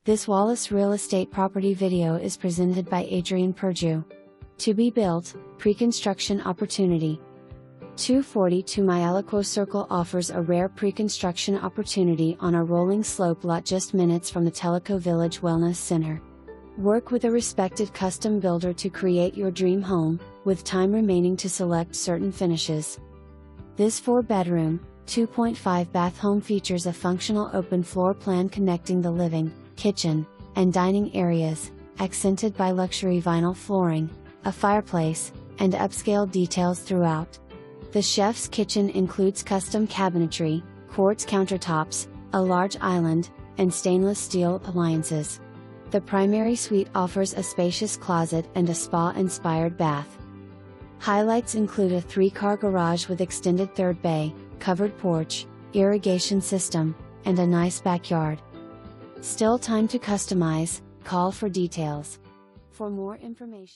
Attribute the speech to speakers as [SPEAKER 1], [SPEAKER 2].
[SPEAKER 1] This Wallace Real Estate property video is presented by Adrian Perdue. To be built, pre-construction opportunity. 242 Mialaquo Circle offers a rare pre-construction opportunity on a rolling slope lot just minutes from the Tellico Village Wellness Center. Work with a respected custom builder to create your dream home, with time remaining to select certain finishes. This 4-bedroom, 2.5-bath home features a functional open floor plan connecting the living, kitchen, and dining areas, accented by luxury vinyl flooring, a fireplace, and upscale details throughout. The chef's kitchen includes custom cabinetry, quartz countertops, a large island, and stainless steel appliances. The primary suite offers a spacious closet and a spa-inspired bath. Highlights include a 3-car garage with extended third bay, covered porch, irrigation system, and a nice backyard. Still time to customize. Call for details. For more information.